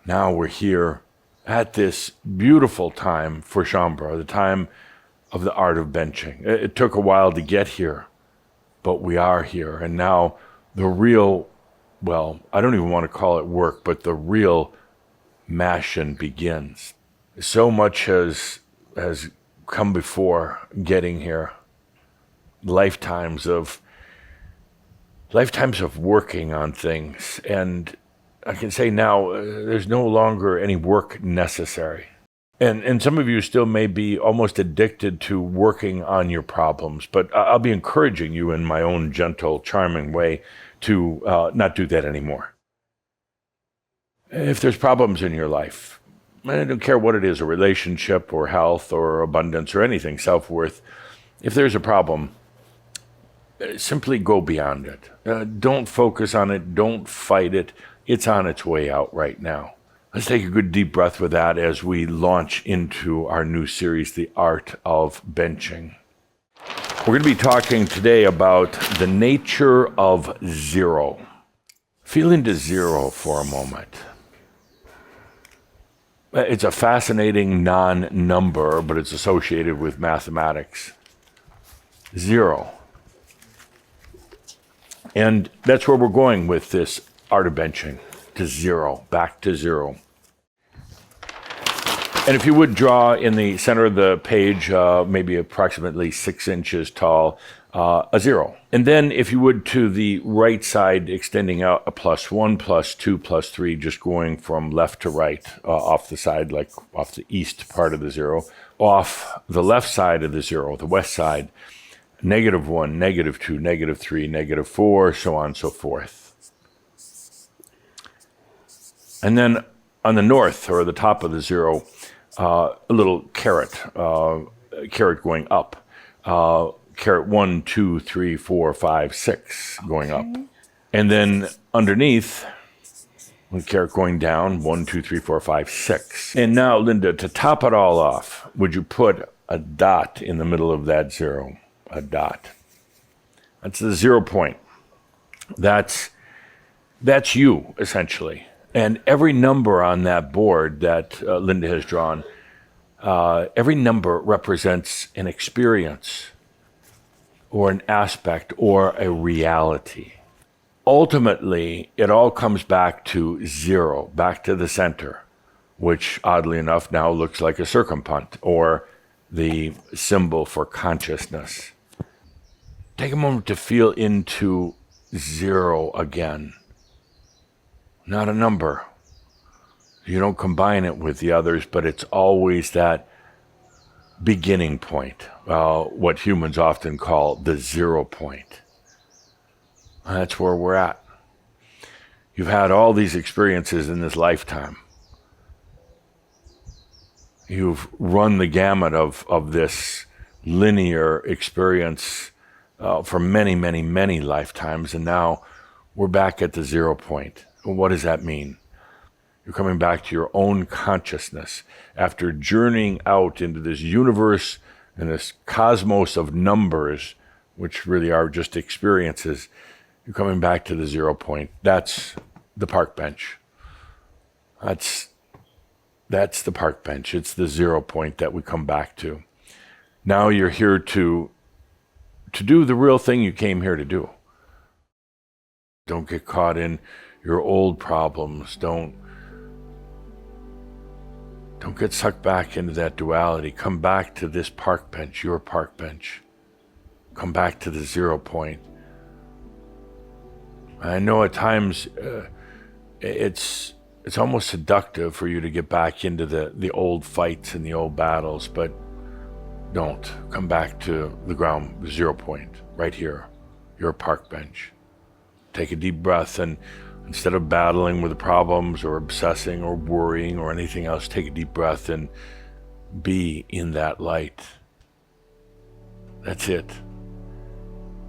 Now we're here at this beautiful time for Shaumbra, the time of the art of benching. It took a while to get here, but we are here. And now the real, well, I don't even want to call it work, but the real mashing begins. So much has come before getting here. Lifetimes of working on things, and I can say now there's no longer any work necessary. And some of you still may be almost addicted to working on your problems, but I'll be encouraging you in my own gentle, charming way to not do that anymore. If there's problems in your life, I don't care what it is, a relationship or health or abundance or anything, self-worth, if there's a problem, simply go beyond it. Don't focus on it. Don't fight it. It's on its way out right now. Let's take a good deep breath with that as we launch into our new series, The Art of Benching. We're going to be talking today about the nature of zero. Feel into zero for a moment. It's a fascinating non-number, but it's associated with mathematics. Zero. And that's where we're going with this art of benching, to zero, back to zero. And if you would draw in the center of the page, maybe approximately 6 inches tall, a zero. And then if you would to the right side, extending out a +1, +2, +3, just going from left to right, off the side, like off the east part of the zero, off the left side of the zero, the west side, -1, -2, -3, -4, so on and so forth. And then on the north, or the top of the zero, a little caret going up. Caret 1, 2, 3, 4, 5, 6 going up. And then underneath, one caret going down, 1, 2, 3, 4, 5, 6. And now, Linda, to top it all off, would you put a dot in the middle of that zero? A dot. That's the 0 point. That's you, essentially. And every number on that board that Linda has drawn, every number represents an experience or an aspect or a reality. Ultimately, it all comes back to zero, back to the center, which oddly enough now looks like a circumpunt or the symbol for consciousness. Take a moment to feel into zero again. Not a number. You don't combine it with the others, but it's always that beginning point, what humans often call the 0 point. That's where we're at. You've had all these experiences in this lifetime. You've run the gamut of this linear experience for many, many, many lifetimes, and now we're back at the 0 point. What does that mean? You're coming back to your own consciousness after journeying out into this universe and this cosmos of numbers, which really are just experiences. You're coming back to the 0 point. That's the park bench. That's the park bench. It's the 0 point that we come back to. Now you're here to do the real thing you came here to do. Don't get caught in your old problems. Don't get sucked back into that duality. Come back to this park bench, your park bench. Come back to the 0 point. I know at times it's almost seductive for you to get back into the old fights and the old battles, but don't. Come back to the ground 0 point, right here, your park bench. Take a deep breath, and instead of battling with the problems or obsessing or worrying or anything else, take a deep breath and be in that light. That's it.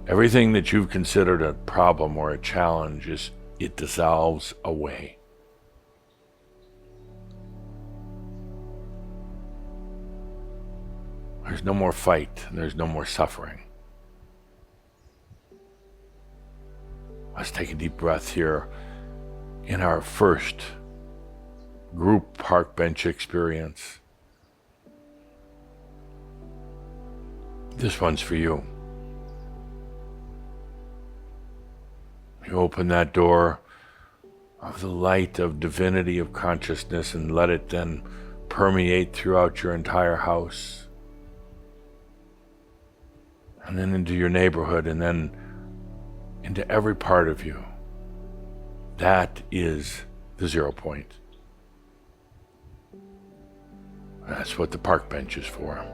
Everything that you've considered a problem or a challenge, it dissolves away. There's no more fight. There's no more suffering. Let's take a deep breath here in our first group park bench experience. This one's for you. You open that door of the light of divinity of consciousness and let it then permeate throughout your entire house. And then into your neighborhood, and then into every part of you. That is the 0 point. That's what the park bench is for.